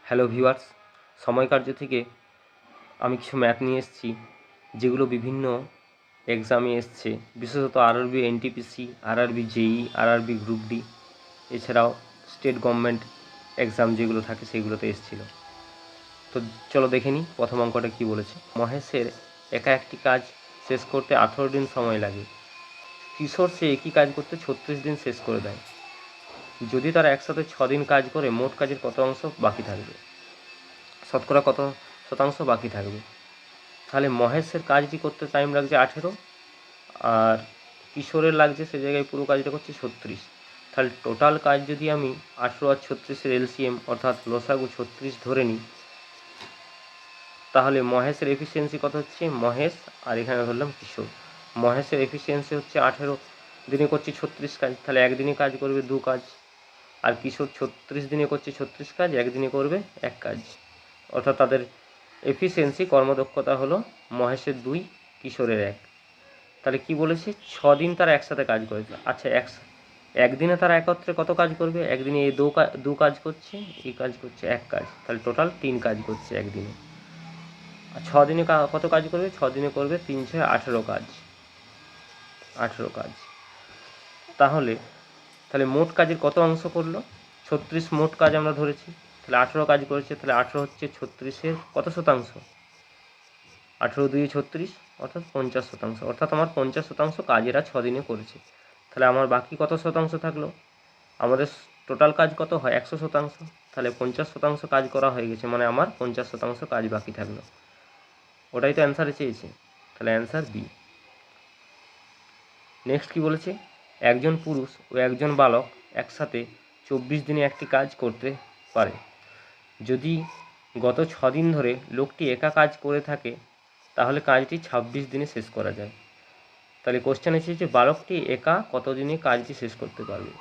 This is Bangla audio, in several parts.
হ্যালো ভিউয়ার্স, সময় কার্য থেকে আমি কিছু ম্যাথ নিয়ে এসেছি যেগুলো বিভিন্ন এক্সামে এসছে, বিশেষত আরআরবি এনটিপিসি, আরআরবি জেই, আরআরবি গ্রুপ ডি, এছাড়াও স্টেট গভর্নমেন্ট এক্সাম যেগুলো থাকে সেগুলোতে এসেছিল। তো চলো দেখে নিই প্রথম অঙ্কটা কী বলেছে। মহেশের একা একটি কাজ শেষ করতে 18 দিন সময় লাগে। কিশোর সে একই কাজ করতে 36 দিন শেষ করে দেয়। যদি তারা একসাথে 6 দিন কাজ করে মোট কাজের কত অংশ বাকি থাকবে, শতকরা কত শতাংশ বাকি থাকবে। তাহলে মহেশের কাজটি করতে টাইম লাগছে 18, আর কিশোরের লাগছে সে জায়গায় পুরো কাজটা করছে 36। তাহলে টোটাল কাজ যদি আমি 18 আর 36-এর এলসিএম অর্থাৎ লসাগু 36 ধরে নিই, তাহলে মহেশের এফিসিয়েন্সি কত হচ্ছে, মহেশ আর এখানে ধরলাম কিশোর, মহেশের এফিসিয়েন্সি হচ্ছে 18 দিনে করছে 36 কাজ, তাহলে একদিনে কাজ করবে 2 কাজ। আর কিশোর 36 দিনে করছে 36 কাজ, একদিনে করবে 1 কাজ। অর্থাৎ তাদের এফিসিয়েন্সি কর্মদক্ষতা হলো মহেশের 2, কিশোরের 1। তাহলে কি বলেছে, 6 দিন তারা একসাথে কাজ করেছে। আচ্ছা, একদিনে তারা একত্রে কত কাজ করবে, একদিনে এই দু কাজ করছে, এই কাজ করছে 1 কাজ, তাহলে টোটাল 3 কাজ করছে একদিনে। আর 6 দিনে কত কাজ করবে, 6 দিনে করবে 3 6 18 কাজ, 18 কাজ। তাহলে মোট কাজের কত অংশ করলো, 36 মোট কাজ আমরা ধরেছি, তাহলে 18 কাজ করেছে, তাহলে 18 হচ্ছে 36-এর কত শতাংশ, 18 2 36, অর্থাৎ 50%। অর্থাৎ আমার 50% কাজ এরা 6 দিনে করেছে। তাহলে আমার বাকি কত শতাংশ থাকলো, আমাদের টোটাল কাজ কত হয় 100%, তাহলে 50% কাজ করা হয়ে গেছে, মানে আমার 50% কাজ বাকি থাকলো। ওটাই তো অ্যান্সারে চেয়েছে, তাহলে অ্যান্সার বি। নেক্সট কি বলেছে, একজন পুরুষ ও একজন বালক একসাথে 24 দিনে একটি কাজ করতে পারে। যদি গত 6 দিন ধরে লোকটি একা কাজ করে থাকে তাহলে কাজটি 26 দিনে শেষ করা যায়। তাহলে কোশ্চেন এসেছে যে বালকটি একা কত দিনে কাজটি শেষ করতে পারবে।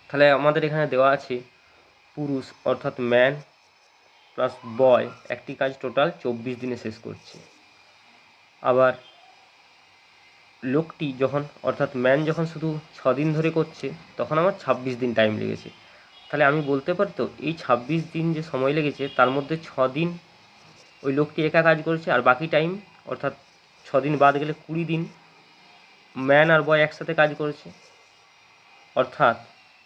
তাহলে আমাদের এখানে দেওয়া আছে পুরুষ অর্থাৎ ম্যান প্লাস বয় একটি কাজ টোটাল 24 দিনে শেষ করছে। আবার লোকটি যখন অর্থাৎ ম্যান যখন শুধু 6 দিন ধরে করছে তখন আমার 26 দিন টাইম লেগেছে। তাহলে আমি বলতে পারি তো এই 26 দিন যে সময় লেগেছে তার মধ্যে 6 দিন ওই লোকটি একা কাজ করেছে, আর বাকি টাইম অর্থাৎ 6 দিন বাদ গেলে 20 দিন ম্যান আর বয় একসাথে কাজ করেছে। অর্থাৎ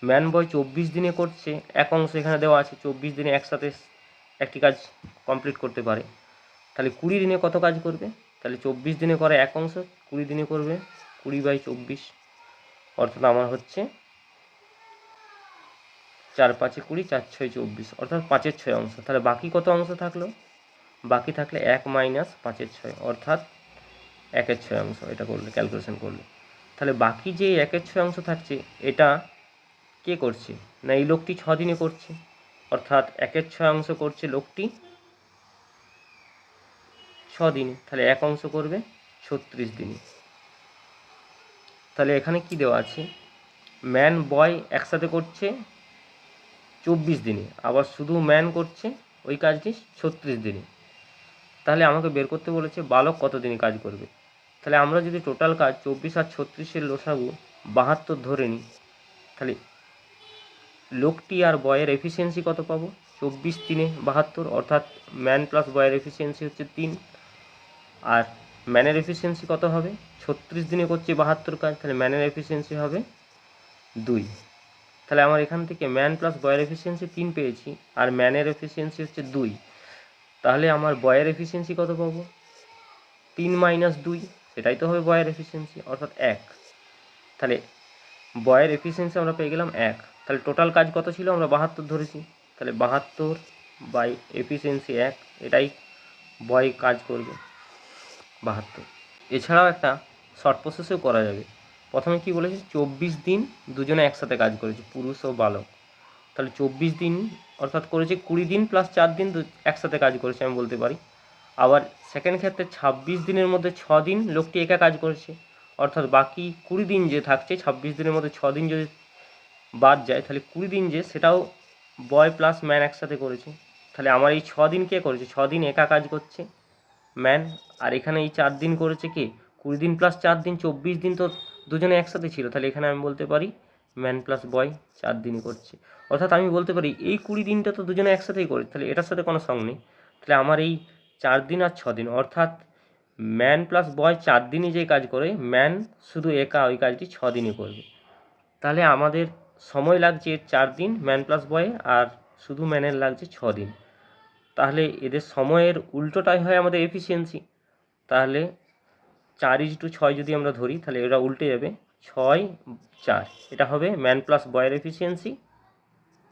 ম্যান বয় 24 দিনে করছে, এক অংশ এখানে দেওয়া আছে 24 দিনে একসাথে একটি কাজ কমপ্লিট করতে পারে। তাহলে 20 দিনে কত কাজ করবে, তাহলে 24 দিনে করে এক অংশ, 20 দিনে করবে 20/24, অর্থাৎ আমার হচ্ছে 4 5 20 4 6 24, অর্থাৎ 5-এর 6 অংশ। তাহলে বাকি কত অংশ থাকলো, বাকি থাকলে 1 - 5-এর 6, অর্থাৎ 1-এর 6 অংশ। এটা করলে ক্যালকুলেশন করলে তাহলে বাকি যে 1-এর 6 অংশ থাকছে এটা কে করছে, না এই লোকটি 6 দিনে করছে, অর্থাৎ 1-এর 6 অংশ করছে লোকটি 6 দিনে, তাহলে 1 অংশ করবে 36 দিনে। তাহলে এখানে কি দেওয়া আছে, ম্যান বয় একসাথে করছে 24 দিনে, আবার শুধু ম্যান করছে ওই কাজটি 36 দিনে। তাহলে আমাকে বের করতে বলেছে বালক কত দিনে কাজ করবে। তাহলে আমরা যদি টোটাল কাজ 24 আর 36-এর লসাগু 72 ধরে নিই, তাহলে লোকটি আর বয়ের এফিসিয়েন্সি কত পাবো, 24 3 72, অর্থাৎ ম্যান প্লাস বয়ের এফিসিয়েন্সি হচ্ছে 3, আর ম্যানের এফিসিয়েন্সি কত হবে, 36 দিনে করছে 72 কাজ, তাহলে ম্যানের এফিসিয়েন্সি হবে 2। তাহলে আমার এখান থেকে ম্যান প্লাস বয়ের এফিসিয়েন্সি 3 পেয়েছি, আর ম্যানের এফিসিয়েন্সি হচ্ছে 2। তাহলে আমার বয়ের এফিসিয়েন্সি কত পাবো, 3 - 2, সেটাই তো হবে বয়ের এফিসিয়েন্সি, অর্থাৎ 1। তাহলে বয়ের এফিসিয়েন্সি আমরা পেয়ে গেলাম 1। তাহলে টোটাল কাজ কত ছিল, আমরা 72 ধরেছি, তাহলে 72/এফিসিয়েন্সি 1, এটাই বয় কাজ করবে 72। এছাড়াও একটা শর্ট প্রসেসেও করা যাবে। প্রথমে কি বলেছে, 24 দিন দুজনে একসাথে কাজ করেছে, পুরুষ ও বালক। তাহলে 24 দিন অর্থাৎ করেছে 20 দিন প্লাস 4 দিন একসাথে কাজ করেছে আমি বলতে পারি। আবার সেকেন্ড ক্ষেত্রে 26 দিনের মধ্যে 6 দিন লোকটি একা কাজ করেছে, অর্থাৎ বাকি 20 দিন যে থাকছে 26 দিনের মধ্যে 6 দিন যদি বাদ যায় তাহলে 20 দিন যে সেটাও বয় প্লাস ম্যান একসাথে করেছে। তাহলে আমার এই 6 দিন কে করেছে, 6 দিন একা কাজ করছে ম্যান, আর এখানে এই 4 দিন করেছে কে, 20 দিন প্লাস 4 দিন 24 দিন তো দুজনে একসাথে ছিল, তাহলে এখানে আমি বলতে পারি ম্যান প্লাস বয় 4 দিনই করছে। অর্থাৎ আমি বলতে পারি এই 20 দিনটা তো দুজনে একসাথেই করে, তাহলে এটার সাথে কোনো সঙ্গ নেই। তাহলে আমার এই 4 দিন আর 6 দিন, অর্থাৎ ম্যান প্লাস বয় 4 দিনই যে কাজ করে, ম্যান শুধু একা ওই কাজটি 6 দিনই করবে। তাহলে আমাদের সময় লাগছে 4 দিন ম্যান প্লাস বয়ে, আর শুধু ম্যানের লাগছে 6 দিন। তাহলে এদের সময়ের উল্টোটাই হয় আমাদের এফিসিয়েন্সি। তাহলে 4:6 যদি আমরা ধরি, তাহলে এরা উল্টে যাবে, 6:4। এটা হবে ম্যান প্লাস বয়ের এফিসিয়েন্সি,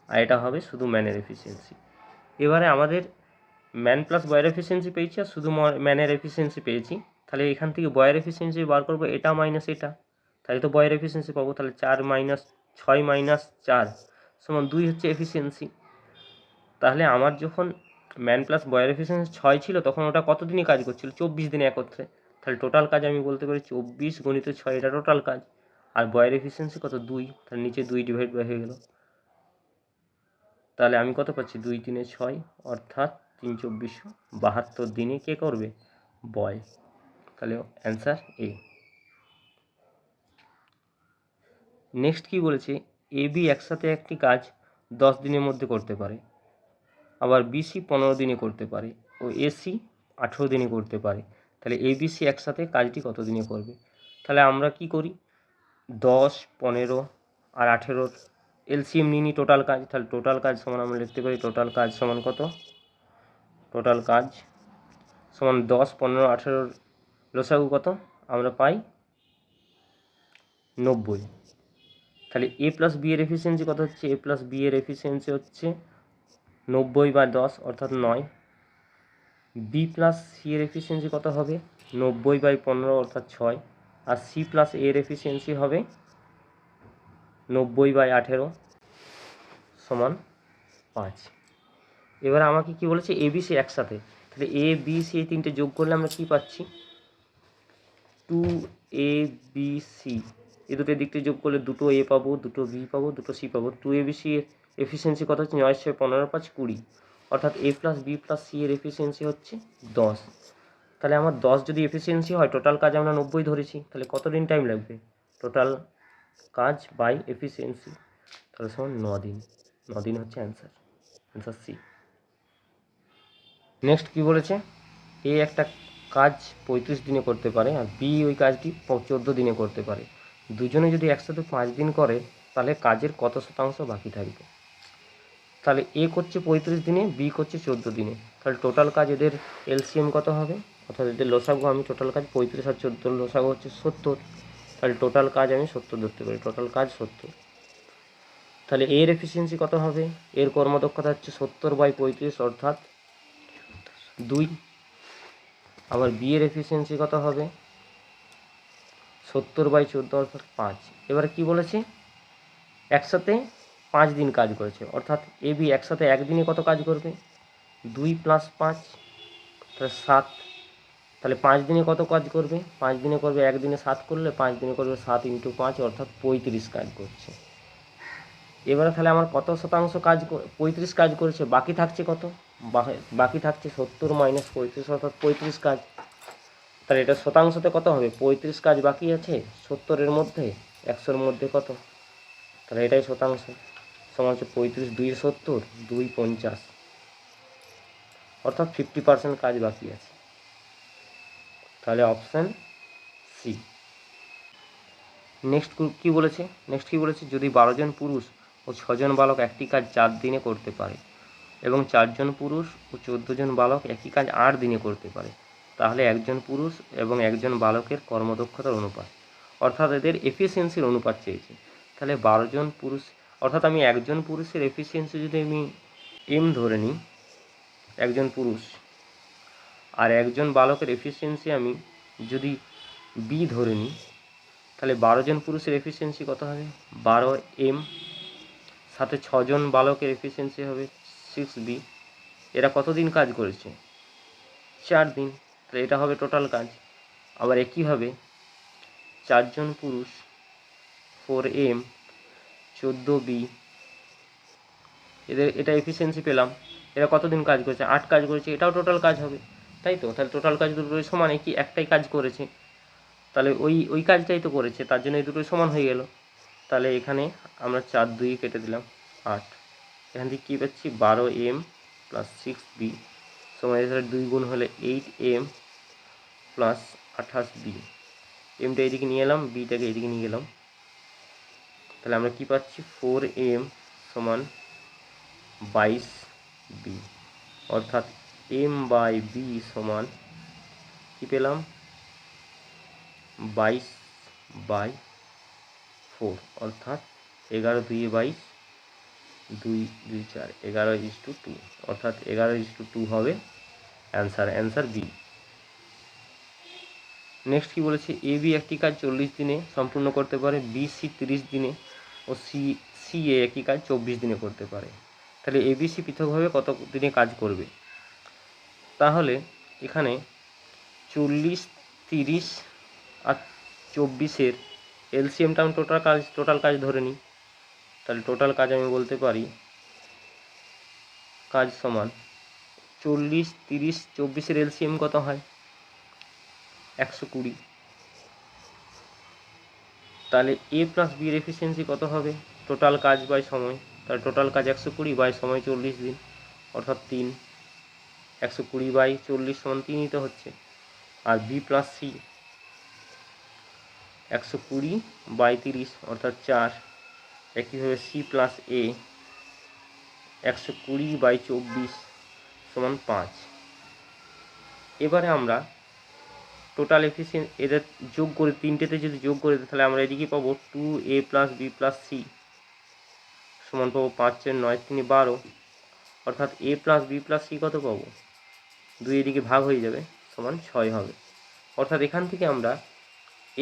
আর এটা হবে শুধু ম্যানের এফিসিয়েন্সি। এবারে আমাদের ম্যান প্লাস বয়ের এফিসিয়েন্সি পেয়েছি আর শুধু ম্যানের এফিসিয়েন্সি পেয়েছি। তাহলে এখান থেকে বয়ের এফিসিয়েন্সি বার করবো, এটা মাইনাস এটা, তাহলে তো বয়ের এফিসিয়েন্সি পাবো। তাহলে 6 - 4 = 2 হচ্ছে এফিসিয়েন্সি। তাহলে আমার যখন ম্যান প্লাস বয়ের এফিসিয়েন্সি 6 ছিল, তখন ওটা কত দিনই কাজ করছিল? 24 দিনে একত্রে। তাহলে টোটাল কাজ আমি বলতে পারি 24 × 6, এটা টোটাল কাজ। আর বয়ের এফিসিয়েন্সি কত? 2, তাহলে নিচে 2 ডিভাইড বাই হয়ে গেল। তাহলে আমি কত পাচ্ছি? 2 × 3 = 6, অর্থাৎ 3 × 24 = 72 দিনে কে করবে? বয়। তাহলে অ্যান্সার এ। নেক্সট কি বলেছে? এ বি একসাথে একটি কাজ 10 দিনের মধ্যে করতে পারে, আবার বিসি 15 দিনে করতে পারে, ও এসি 18 দিনে করতে পারে। তাহলে এবিসি একসাথে কাজটি কত দিনে করবে? তাহলে আমরা কি করি? 10, 15 আর 18-র এলসিএম নিয়ে নিই, টোটাল কাজ। তাহলে টোটাল কাজ সমান আমরা লিখতে পারি, টোটাল কাজ সমান কত? টোটাল কাজ সমান 10, 15, 18-র লসাগু কত? আমরা পাই 90। তাহলে এ প্লাস বি এর এফিসিয়েন্সি কত হচ্ছে? এ প্লাস বি এর এফিসিয়েন্সি হচ্ছে 90/10, অর্থাৎ 9। বি প্লাস সি এর এফিসিয়েন্সি কত হবে? 90/15, অর্থাৎ 6। আর সি প্লাস এ এর এফিসিয়েন্সি হবে 90/18 সমান 5। এবার আমাকে কি বলেছে? এ বি সি একসাথে। তাহলে এ বি সি এই তিনটে যোগ করলে আমরা কি পাচ্ছি? 2ABC। এই দুটো দিকটি যোগ করলে দুটো এ পাবো, দুটো বি পাবো, দুটো সি পাবো। 2ABC এর এফিসিয়েন্সি কত হচ্ছে? 9, 6, 15, 5, 20। অর্থাৎ এ প্লাস বি প্লাস সি এর এফিসিয়েন্সি হচ্ছে 10। তাহলে আমার 10 যদি এফিসিয়েন্সি হয়, টোটাল কাজ আমরা 90 ধরেছি, তাহলে কত দিন টাইম লাগবে? টোটাল কাজ বাই এফিসিয়েন্সি, তাহলে সমান 9 দিন। 9 দিন হচ্ছে অ্যান্সার, অ্যান্সার সি। নেক্সট কি বলেছে? এ একটা কাজ 35 দিনে করতে পারে, আর বি ওই কাজটি 14 দিনে করতে পারে। দুজনে যদি একসাথে 5 দিন করে, তাহলে কাজের কত শতাংশ বাকি থাকবে? তাহলে এ করছে 35 দিনে, বি করছে 14 দিনে। তাহলে টোটাল কাজ এদের এলসিএম কত হবে? অর্থাৎ এদের লসাগু, আমি টোটাল কাজ 35 আর 14 লসাগু হচ্ছে 70। তাহলে টোটাল কাজ আমি 70 ধরতে পারি, টোটাল কাজ 70। তাহলে এর এফিসিয়েন্সি কত হবে? এর কর্মদক্ষতা হচ্ছে 70/35, অর্থাৎ 2। আবার বি এর এফিসিয়েন্সি কত হবে? 70/14, অর্থাৎ 5। এবারে কি বলেছে? একসাথে 5 দিন কাজ করেছে, অর্থাৎ এ বি একসাথে একদিনে কত কাজ করবে? 2 + 5, তাহলে 7। তাহলে 5 দিনে কত কাজ করবে? 5 দিনে করবে, একদিনে 7 করলে 5 দিনে করবে 7 × 5, অর্থাৎ 35 কাজ করছে। এবারে তাহলে আমার কত শতাংশ কাজ? 35 কাজ করেছে, বাকি থাকছে কত? বাকি থাকছে 70 - 35, অর্থাৎ 35 কাজ। তাহলে এটা শতাংশতে কত হবে? 35 কাজ বাকি আছে 70-এর মধ্যে, 100-এর মধ্যে কত? তাহলে এটাই শতাংশ, সমান হচ্ছে 35, 2 × 70, 2 × 50, অর্থাৎ 50% কাজ বাকি আছে। তাহলে অপশান সি। নেক্সট কি বলেছে? যদি 12 জন পুরুষ ও 6 জন বালক একটি কাজ 4 দিনে করতে পারে, এবং 4 জন পুরুষ ও 14 জন বালক একই কাজ 8 দিনে করতে পারে, তাহলে একজন পুরুষ এবং একজন বালকের কর্মদক্ষতার অনুপাত, অর্থাৎ এদের এফিসিয়েন্সির অনুপাত চেয়েছে। তাহলে 12 জন পুরুষ, অর্থাৎ আমি একজন পুরুষের এফিসিয়েন্সি যদি আমি এম ধরে নিই, একজন পুরুষ, আর একজন বালকের এফিসিয়েন্সি আমি যদি বি ধরে নিই, তাহলে 12 জন পুরুষের এফিসিয়েন্সি কত হবে? 12M, সাথে 6 জন বালকের এফিসিয়েন্সি হবে 6B। এরা কতদিন কাজ করেছে? 4 দিন। তাহলে এটা হবে টোটাল কাজ। আবার একইভাবে 4 জন পুরুষ, 4M, 14B, এটা এফিসিয়েন্সি পেলাম। এরা কতদিন কাজ করেছে? 8 কাজ করেছে, এটাও টোটাল কাজ হবে, তাই তো? তাহলে টোটাল কাজ দুটোই সমান, একটাই কাজ করেছে, তাহলে ওই কাজটাই তো করেছে, তার জন্য এই দুটোই সমান হয়ে গেল। তাহলে এখানে আমরা 4 2 কেটে দিলাম 8। এখান থেকে কী পাচ্ছি 12m প্লাস 6b সমান এখানে 2 গুণ হলে 8m প্লাস 28b। এমটা এদিকে নিয়ে এলাম, বিটাকে এদিকে নিয়ে গেলাম, তাহলে আমরা কি পাচ্ছি 4m সমান 22b, অর্থাৎ m/b সমান কি পেলাম 22/4, অর্থাৎ 11 2 22, 2 2 4, 11:2, অর্থাৎ 11:2 হবে অ্যান্সার বি। নেক্সট কি বলেছে, এ বি একটি কাজ 40 দিনে সম্পূর্ণ করতে পারে, বি সি 30 দিনে ও সি এ একই কাজ 24 দিনে করতে পারে। তাহলে এ বি সি পৃথকভাবে কত দিনে কাজ করবে? তাহলে এখানে 40, 30 আর 24-এর এলসিএমটা আমি টোটাল কাজ ধরে নিই। তাহলে টোটাল কাজ আমি বলতে পারি কাজ সমান 40, 30, 24-এর এলসিএম কত হয় 120। তাহলে এ প্লাস বির এফিসিয়েন্সি কত হবে টোটাল কাজ বাই সময়? তাহলে টোটাল কাজ 120 বাই সময় 40 দিন, অর্থাৎ 3। 120 বাই 40 সমান 3ই তো হচ্ছে। আর বি প্লাস সি 120 বাই 30 অর্থাৎ 4। একইভাবে সি প্লাস এ 120 বাই 24 সমান 5। এবারে আমরা টোটাল এফিসিয়েন্সি এদের যোগ করে, তিনটেতে যদি যোগ করে দিই তাহলে আমরা এদিকে পাবো 2a plus B plus C সমান পাবো 5 4 9 3 12, অর্থাৎ এ প্লাস বি প্লাস সি কত পাবো 2 এদিকে ভাগ হয়ে যাবে সমান 6 হবে। অর্থাৎ এখান থেকে আমরা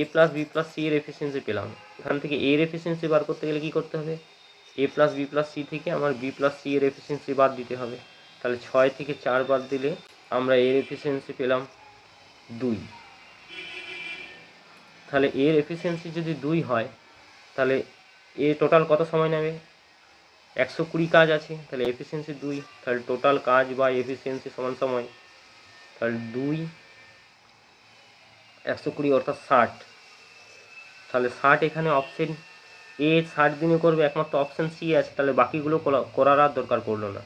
এ প্লাস বি প্লাস সি এর এফিসিয়েন্সি পেলাম। এখান থেকে এর এফিসিয়েন্সি বার করতে গেলে কী করতে হবে, এ প্লাস বি প্লাস সি থেকে আমার বি প্লাস সি এর এফিসিয়েন্সি বাদ দিতে হবে। তাহলে 6 থেকে 4 বাদ দিলে আমরা এর এফিসিয়েন্সি পেলাম 2। তাহলে এর এফিসিয়েন্সি যদি 2 হয় তাহলে এ টোটাল কত সময় নেবে 120 কাজ আছে, তাহলে এফিসিয়েন্সি 2, তাহলে টোটাল কাজ বা এফিসিয়েন্সি সমান সময়, তাহলে 2 120 অর্থাৎ 60। তাহলে 60 এখানে অপশন এ 60 দিনে করবে, একমাত্র অপশন সি আছে, তাহলে বাকিগুলো করার আর দরকার পড়লো না,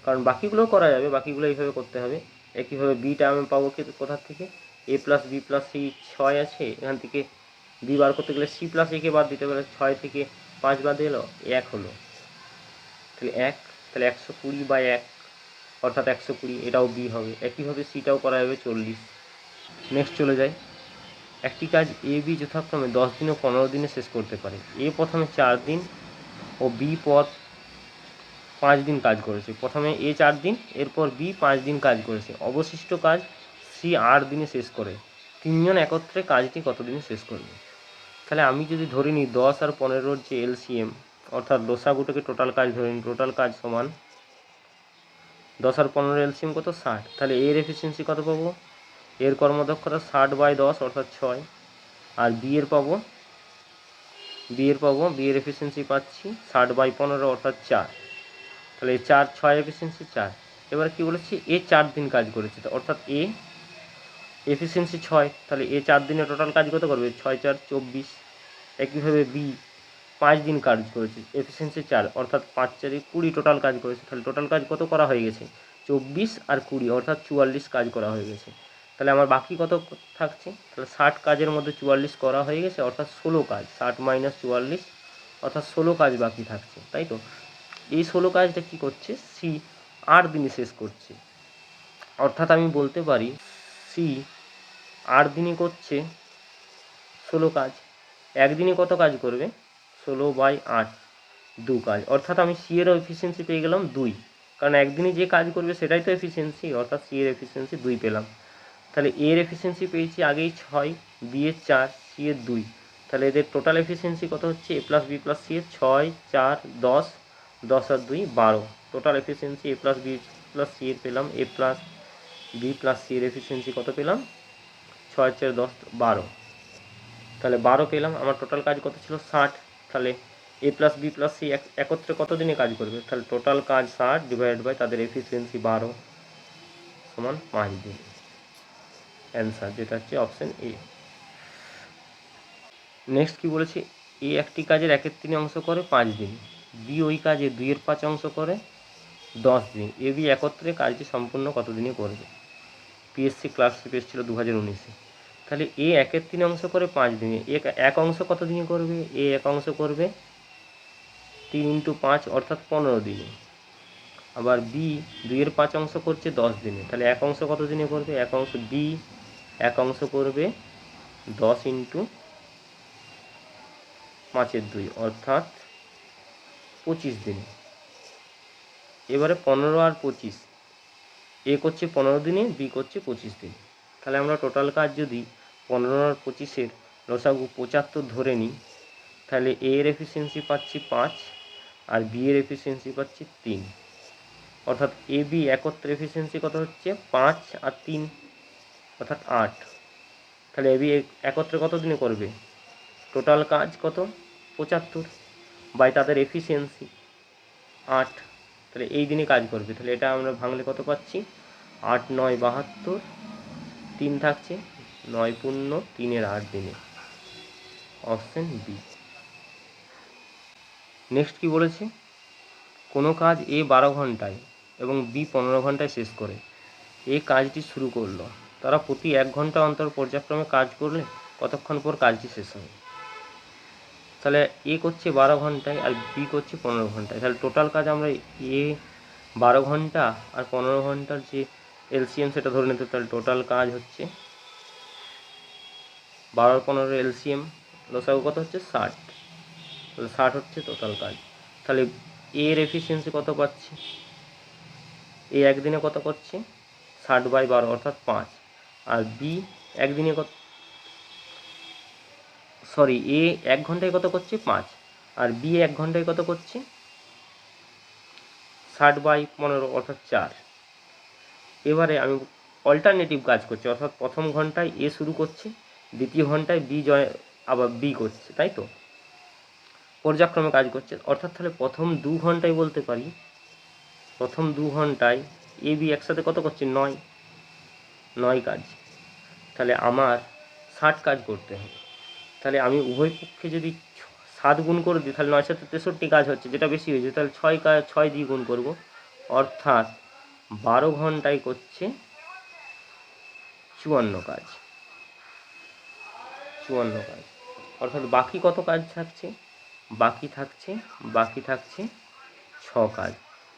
কারণ বাকিগুলোও করা যাবে, বাকিগুলো এইভাবে করতে হবে। একইভাবে বিটা আমি পাবো কোথার থেকে, এ প্লাস বি প্লাস সি 6 আছে, এখান থেকে বি বার করতে গেলে সি প্লাস একে বাদ দিতে পারে, 6 থেকে 5 বাদ এলো 1 হলো, তাহলে 1, তাহলে 120 বাই 1 অর্থাৎ 120, এটাও বি হবে। একইভাবে সিটাও করা যাবে 40। নেক্সট চলে যায়, একটি কাজ এ বি যথাক্রমে 10 দিন ও 15 দিনে শেষ করতে পারে। এ প্রথমে 4 দিন ও বি পর 5 দিন কাজ করেছে। প্রথমে এ 4 দিন, এরপর বি 5 দিন কাজ করেছে, অবশিষ্ট কাজ সি 8 দিনে শেষ করে। তিনজন একত্রে কাজটি কত দিনে শেষ করবে? তাহলে আমি যদি ধরে নিই 10 আর 15-র যে এলসিএম, অর্থাৎ লসাগুটাকে টোটাল কাজ ধরে নিই, টোটাল কাজ সমান 10 আর 15-র এলসিএম কত 60। তাহলে এর এফিসিয়েন্সি কত পাবো, এর কর্মদক্ষতা 60 বাই 10 অর্থাৎ 6। আর বি এর এফিসিয়েন্সি পাচ্ছি 60 বাই 15 অর্থাৎ 4। তাহলে 4 6 এফিসিয়েন্সি 4। এবার কি বলেছি, এ 4 দিন কাজ করেছে, অর্থাৎ এ এফিসিয়েন্সি 6, তাহলে এ 4 দিনে টোটাল কাজ কত করবে 6 4 24। একইভাবে বি 5 দিন কাজ করেছে, এফিসিয়েন্সি 4, অর্থাৎ 5 4 20 টোটাল কাজ করেছে। তাহলে টোটাল কাজ কত করা হয়ে গেছে 24 আর 20 অর্থাৎ 44 কাজ করা হয়ে গেছে। তাহলে আমার বাকি কত থাকছে, তাহলে 60 কাজের মধ্যে 44 করা হয়ে গেছে, অর্থাৎ 16 কাজ, 60 মাইনাস 44 অর্থাৎ 16 কাজ বাকি থাকছে, তাই তো। এই 16 কাজটা কী করছে, সি 8 দিনে শেষ করছে, অর্থাৎ আমি বলতে পারি সি 8 দিনে করছে 16 কাজ। একদিনে কত কাজ করবে 16 বাই 8 2 কাজ, অর্থাৎ আমি সি এরও এফিসিয়েন্সি পেয়ে গেলাম 2, কারণ একদিনে যে কাজ করবে সেটাই তো এফিসিয়েন্সি, অর্থাৎ সি এর এফিসিয়েন্সি 2 পেলাম। তাহলে এর এফিসিয়েন্সি পেয়েছি আগেই 6, বি এর 4, সি এর 2, তাহলে এদের টোটাল এফিসিয়েন্সি কত হচ্ছে এ প্লাস বি প্লাস সি এর 6 4 10, 10 আর 2 12। টোটাল এফিসিয়েন্সি এ প্লাস বি প্লাস সি এর পেলাম, এ প্লাস বি প্লাস সি এর এফিসিয়েন্সি কত পেলাম 6 4 10 12, তাহলে 12 পেলাম। আমার টোটাল কাজ কত ছিল 60, তাহলে এ প্লাস বি প্লাস সি একত্রে কত দিনে কাজ করবে, তাহলে টোটাল কাজ 60 ডিভাইড বাই তাদের এফিসিয়েন্সি 12 সমান 5 দিন, অ্যান্সার যেটা হচ্ছে অপশন এ। নেক্সট কি বলেছি, এ একটি কাজের 1/3 অংশ করে 5 দিন, বি ওই কাজে 2/5 অংশ করে 10 দিন। এ বি একত্রে কাজটি সম্পূর্ণ কত দিনে করবে? পিএসসি ক্লার্কশিপ এসেছিল 2019-এ। তাহলে এ 1/3 অংশ করে 5 দিনে, এক অংশ কত দিনে করবে? এ এক অংশ করবে 3 × 5 অর্থাৎ 15 দিনে। আবার বি 2/5 অংশ করছে 10 দিনে, তাহলে এক অংশ কত দিনে করবে? এক অংশ বি এক অংশ করবে 10 × 5/2 অর্থাৎ 25 দিনে। এবারে 15 আর 25, এ করছে 15 দিনে, বি করছে 25 দিনে। তাহলে আমরা টোটাল কাজ যদি 15 আর 25-এর লসাগু 75 ধরে নিই, তাহলে এ এর এফিসিয়েন্সি পাচ্ছি 5 আর বি এর এফিসিয়েন্সি পাচ্ছি 3, অর্থাৎ এ বি একত্রে এফিসিয়েন্সি কত হচ্ছে? 5 আর 3 অর্থাৎ 8। তাহলে এ বি একত্রে কত দিনে করবে? টোটাল কাজ কত? 75 বাই তাদের এফিসিয়েন্সি 8, তাহলে এই দিনে কাজ করবে। তাহলে এটা আমরা ভাঙলে কত পাচ্ছি? 8 × 9 = 72, 3 থাকছে, 9 × 3 = 8 দিনে। Option B. নেক্সট কি বলেছে? কোনো কাজ এ 12 ঘন্টায় এবং বি 15 ঘন্টায় শেষ করে এই কাজটি শুরু করলো। তারা প্রতি 1 ঘন্টা অন্তর পর্যায়ক্রমে কাজ করলে কতক্ষণ পর কাজটি শেষ হবে? তাহলে এ করছে 12 ঘন্টায় আর বি করছে 15 ঘন্টায়। তাহলে টোটাল কাজ আমরা এ 12 ঘন্টা আর 15 ঘন্টার যে এলসিএম সেটা ধরে নিতে। তাহলে টোটাল কাজ হচ্ছে 12 আর 15 এলসিএম লসাগু কত হচ্ছে? 60। তাহলে 60 হচ্ছে টোটাল কাজ। তাহলে এ এর এফিসিয়েন্সি কত পাচ্ছি? এ একদিনে কত করছে? 60/12 অর্থাৎ 5। আর বি একদিনে কত, সরি, এ 1 ঘন্টায় কত করছে? 5। আর বি 1 ঘন্টায় কত করছে? 60/15 অর্থাৎ 4। এবারে আমি অল্টারনেটিভ কাজ করছি, অর্থাৎ প্রথম ঘন্টায় এ শুরু করছে, দ্বিতীয় ঘন্টায় বি আবার বি করছে, তাই তো? পর্যায়ক্রমে কাজ করছে, অর্থাৎ তাহলে প্রথম 2 ঘন্টায় বলতে পারি, প্রথম 2 ঘন্টায় এ বি একসাথে কত করছে? 9 কাজ। তাহলে আমার 60 কাজ করতে হবে। তাহলে আমি উভয় পক্ষে যদি 7 গুণ করে দিই, তাহলে 9 × 7 = 63 কাজ হচ্ছে, যেটা বেশি হয়েছে। তাহলে 6 দিয়ে গুণ করব, অর্থাৎ 12 ঘন্টায় করছে 54 কাজ। 54 কাজ, অর্থাৎ বাকি কত কাজ থাকছে? বাকি থাকছে 6 কাজ।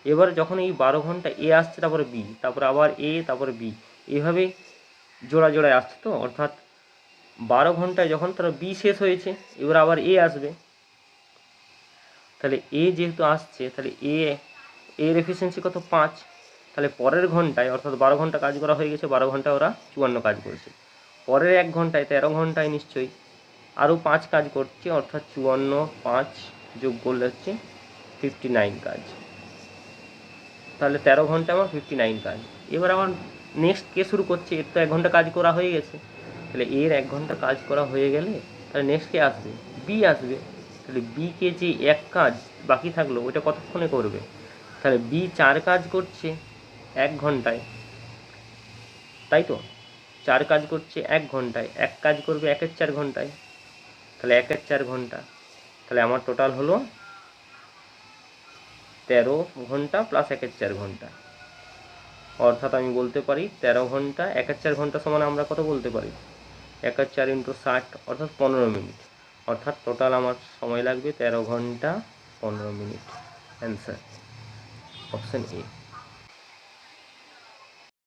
এবারে যখন এই 12 ঘন্টা এ আসছে, তারপরে বি, তারপরে আবার এ, তারপরে বি, এভাবে জোড়ায় আসছে তো। অর্থাৎ 12 ঘন্টায় যখন তার বি শেষ হয়েছে, এবার আবার এ আসবে। তাহলে এ যেহেতু আসছে, তাহলে এর এফিসিয়েন্সি কত? 5। তাহলে পরের ঘন্টায়, অর্থাৎ 12 ঘন্টা কাজ করা হয়ে গেছে, 12 ঘন্টায় ওরা 54 কাজ করেছে। পরের 1 ঘন্টায় 13 ঘন্টায় নিশ্চয়ই আরও 5 কাজ করছে, অর্থাৎ 54 5 যোগ করলে হচ্ছে 59 কাজ। তাহলে 13 ঘন্টায় আমার 59 কাজ। এবার আমার নেক্সট কে শুরু করছে? এর তো 1 ঘন্টা কাজ করা হয়ে গেছে। তাহলে এর 1 ঘন্টা কাজ করা হয়ে গেলে তাহলে নেক্সট কে আসবে? বি আসবে। তাহলে বিকে যে 1 কাজ বাকি থাকলো, ওইটা কতক্ষণে করবে? তাহলে বি 4 কাজ করছে 1 ঘন্টায়, তাই তো? 4 কাজ করছে 1 ঘন্টায়, 1 কাজ করবে 1/4 ঘন্টায়, তাহলে 1/4 ঘন্টা। তাহলে আমার টোটাল হলো 13 ঘন্টা প্লাস 1/4 ঘন্টা, অর্থাৎ আমি বলতে পারি 13 ঘন্টা 1/4 ঘন্টা সমান আমরা কত বলতে পারি? 1/4 × 60 অর্থাৎ 15 মিনিট। অর্থাৎ টোটাল আমার সময় লাগবে 13 ঘন্টা 15 মিনিট। Answer option A.